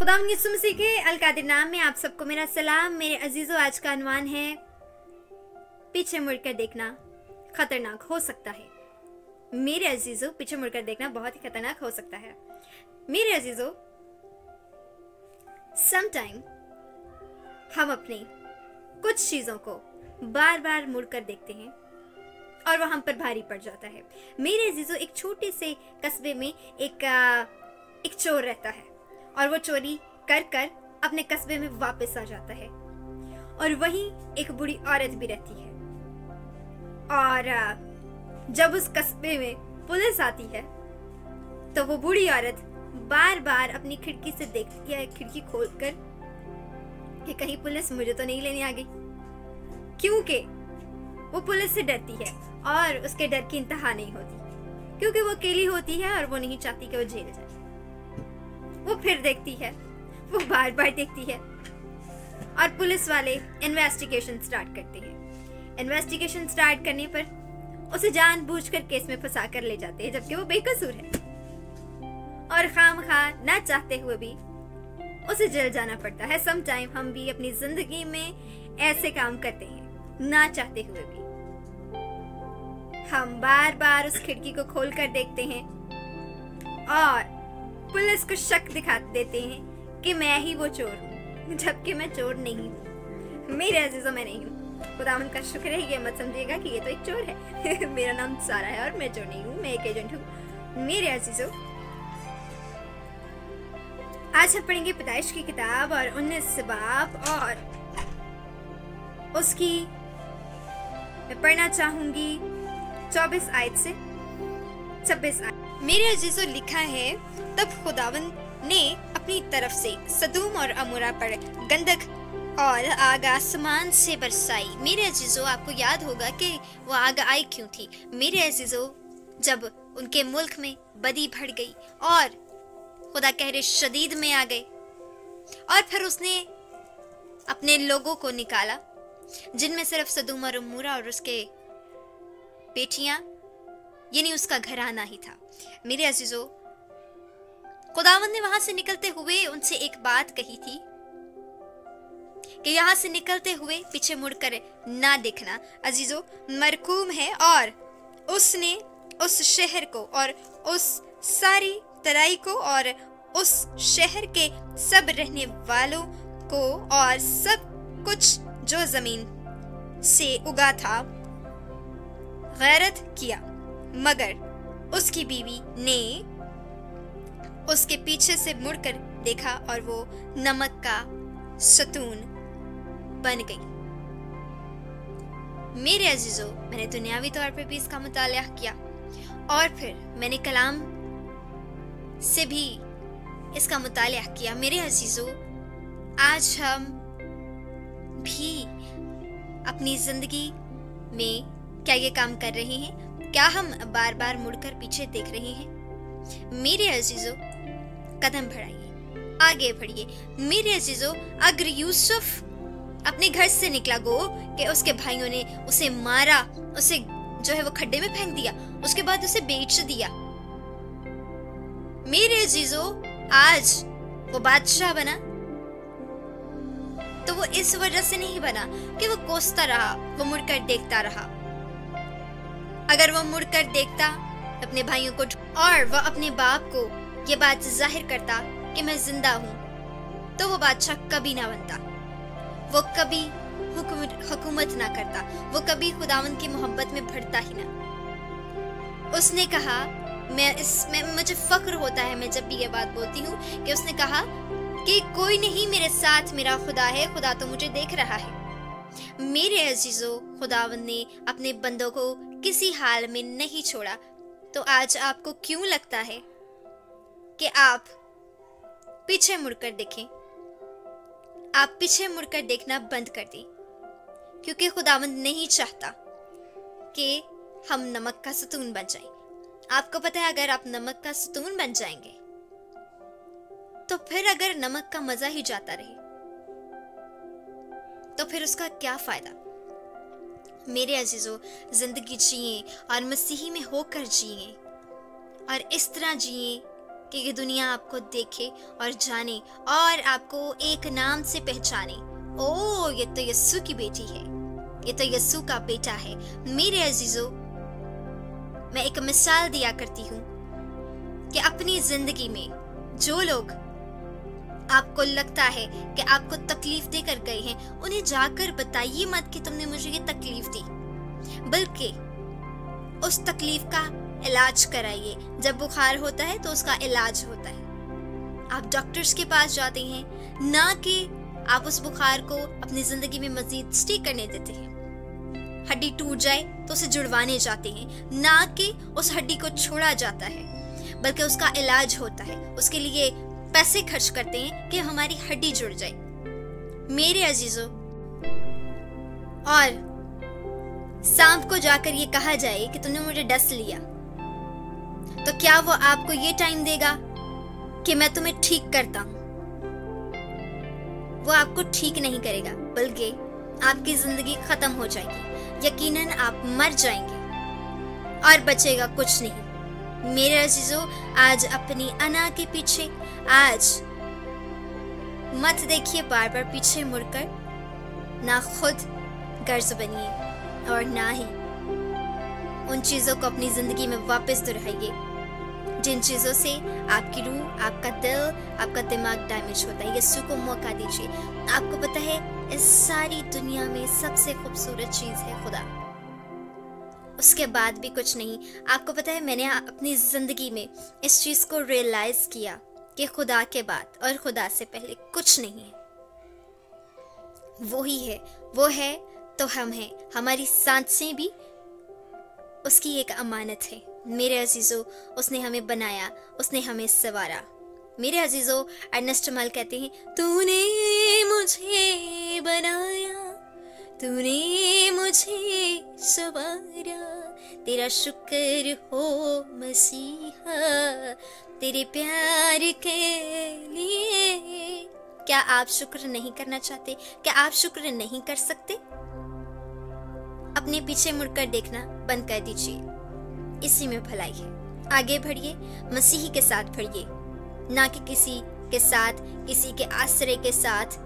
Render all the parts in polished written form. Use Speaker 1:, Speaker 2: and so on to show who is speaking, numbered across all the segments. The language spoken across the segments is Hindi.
Speaker 1: खुदावंद यीशु मसीह के अल-कादिर नाम में आप सबको मेरा सलाम। मेरे अजीजों, आज का अनवान है पीछे मुड़कर देखना खतरनाक हो सकता है। मेरे अजीजों, पीछे मुड़कर देखना बहुत ही खतरनाक हो सकता है। मेरे अजीजों, समटाइम हम अपनी कुछ चीजों को बार बार मुड़कर देखते हैं और वह हम पर भारी पड़ जाता है। मेरे अजीजों, एक छोटे से कस्बे में एक चोर रहता है और वो चोरी कर कर अपने कस्बे में वापस आ जाता है। और वहीं एक बूढ़ी औरत भी रहती है। और जब उस कस्बे में पुलिस आती है तो वो बूढ़ी औरत बार बार अपनी खिड़की से देखती है, खिड़की खोलकर, कि कहीं पुलिस मुझे तो नहीं लेने आ गई, क्योंकि वो पुलिस से डरती है और उसके डर की इंतहा नहीं होती, क्योंकि वो अकेली होती है और वो नहीं चाहती कि वो जेल जाए। वो फिर देखती है, वो बार बार देखती है और पुलिस वाले इन्वेस्टिगेशन स्टार्ट करते हैं। इन्वेस्टिगेशन स्टार्ट करने पर उसे जानबूझकर केस में फंसा कर ले जाते हैं, जबकि वो बेकसूर है और खामखा ना चाहते हुए भी उसे जेल जाना पड़ता है। सम टाइम हम भी अपनी जिंदगी में ऐसे काम करते हैं, ना चाहते हुए भी। हम बार बार उस खिड़की को खोल कर देखते हैं और पुलिस को शक दिखा देते हैं कि मैं ही वो चोर हूँ, जबकि मैं चोर नहीं हूँ। मेरे अजीजों, मैं नहीं हूँ। खुदावंद का शुक्र है, ये मत समझिएगा कि ये तो एक चोर है। मेरा नाम सारा है और मैं चोर नहीं हूँ, मैं एक एजेंट हूँ। मेरे अजीजों, आज हम पढ़ेंगे पैदाइश की किताब और 19 बाब और उसकी मैं पढ़ना चाहूंगी 24 आयत से 26 आयत। मेरे अजीजों, लिखा है, तब खुदावंद ने अपनी तरफ से सदूम और अमोरा पर गंधक और आग आसमान से बरसाई। मेरे अजीजों, आपको याद होगा कि वो आग आई क्यों थी। मेरे अजीजों, जब उनके मुल्क में बदी बढ़ गई और खुदा कहरे शदीद में आ गए और फिर उसने अपने लोगों को निकाला, जिनमें सिर्फ सदूम और अमोरा और उसके बेटियां यानी उसका घराना ही था। मेरे अजीजों, खुदावंद ने वहां से निकलते हुए उनसे एक बात कही थी कि यहां से निकलते हुए पीछे मुड़कर ना देखना। अजीजों, मरकूम है और उसने उस शहर को और उस सारी तराई को और उस शहर के सब रहने वालों को और सब कुछ जो जमीन से उगा था गैरत किया, मगर उसकी बीवी ने उसके पीछे से मुड़कर देखा और वो नमक का सतून बन गई। मेरे अजीजों, मैंने दुनियावी तौर पर भी इसका मुताला किया और फिर मैंने कलाम से भी इसका मुताला किया। मेरे अजीजों, आज हम भी अपनी जिंदगी में क्या ये काम कर रहे हैं? क्या हम बार बार मुड़कर पीछे देख रहे हैं? मेरे अजीजों, कदम बढ़ाइए, आगे बढ़िए। मेरे अजीजों, अगर यूसुफ अपने घर से निकला गो कि उसके भाइयों ने उसे मारा, उसे जो है वो खड्डे में फेंक दिया, उसके बाद उसे बेच दिया। मेरे अजीजों, आज वो बादशाह बना तो वो इस वजह से नहीं बना कि वो कोसता रहा, वो मुड़कर देखता रहा। अगर वो मुड़कर देखता अपने भाइयों को और वह अपने बाप को ये बात जाहिर करता कि मैं जिंदा हूं, तो वो बादशाह कभी ना बनता, वो कभी हुकूमत ना करता, वो कभी खुदावंद की मोहब्बत में बढ़ता ही ना। उसने कहा, मुझे फख्र होता है मैं जब भी ये बात बोलती हूँ कि उसने कहा कि कोई नहीं मेरे साथ, मेरा खुदा है, खुदा तो मुझे देख रहा है। मेरे अजीजों, खुदावंद ने अपने बंदों को किसी हाल में नहीं छोड़ा। तो आज आपको क्यों लगता है कि आप पीछे मुड़कर देखें? आप पीछे मुड़कर देखना बंद कर दें, क्योंकि खुदावंद नहीं चाहता कि हम नमक का सतून बन जाएं। आपको पता है, अगर आप नमक का सतून बन जाएंगे तो फिर अगर नमक का मजा ही जाता रहे तो फिर उसका क्या फायदा? मेरे अजीजों, जिंदगी जिए और मसीही में होकर जिए और इस तरह जिए कि ये दुनिया आपको देखे और जाने और आपको एक नाम से पहचाने। ओ, ये तो यस्सु की बेटी है, ये तो यस्सु का बेटा है। मेरे अजीजों, मैं एक मिसाल दिया करती हूँ कि अपनी जिंदगी में जो लोग आपको लगता है कि आपको तकलीफ देकर गए हैं, उन्हें जाकर बताइए मत कि तुमने मुझे ये तकलीफ दी, बल्कि उस तकलीफ का इलाज कराइए। जब बुखार होता है तो उसका इलाज होता है। आप डॉक्टर्स के पास जाते हैं, ना कि आप उस बुखार को अपनी जिंदगी में मजीद स्टे करने देते हैं। हड्डी टूट जाए तो उसे जुड़वाने जाते हैं, ना कि उस हड्डी को छोड़ा जाता है, बल्कि उसका इलाज होता है। उसके लिए पैसे खर्च करते हैं कि हमारी हड्डी जुड़ जाए। मेरे अजीजों, और सांप को जाकर ये कहा जाए कि तुमने मुझे डस लिया, तो क्या वो आपको ये टाइम देगा कि मैं तुम्हें ठीक करता हूं? वो आपको ठीक नहीं करेगा, बल्कि आपकी जिंदगी खत्म हो जाएगी। यकीनन आप मर जाएंगे और बचेगा कुछ नहीं। मेरे अजीजों, आज अपनी अना के पीछे आज मत देखिए बार बार पीछे मुड़कर। ना खुद गर्ज बनिए और ना ही उन चीजों को अपनी जिंदगी में वापस दोहराइए जिन चीजों से आपकी रूह, आपका दिल, आपका दिमाग डैमेज होता है। यस्सु को मौका दीजिए। आपको पता है, इस सारी दुनिया में सबसे खूबसूरत चीज है खुदा। उसके बाद भी कुछ नहीं। आपको पता है, मैंने अपनी जिंदगी में इस चीज को रियलाइज किया कि खुदा के बाद और खुदा से पहले कुछ नहीं है। वो ही है, वो है तो हम हैं। हमारी सांसें भी उसकी एक अमानत है। मेरे अजीजों, उसने हमें बनाया, उसने हमें संवारा। मेरे अजीजों, अर्नेस्ट मल कहते हैं, तूने मुझे बनाया, तूने मुझे संवारा, तेरा शुक्र हो मसीहा, तेरे प्यार के लिए। क्या आप शुक्र नहीं करना चाहते? क्या आप शुक्र नहीं कर सकते? अपने पीछे मुड़कर देखना बंद कर दीजिए। इसी में भलाई है। आगे बढ़िए, मसीही के साथ बढ़िए, ना कि किसी के साथ, किसी के आश्रय के साथ।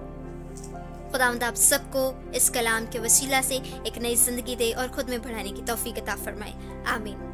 Speaker 1: खुदावंद आप सबको इस कलाम के वसीला से एक नई जिंदगी दे और खुद में बढ़ाने की तौफीक अता फरमाए। आमीन।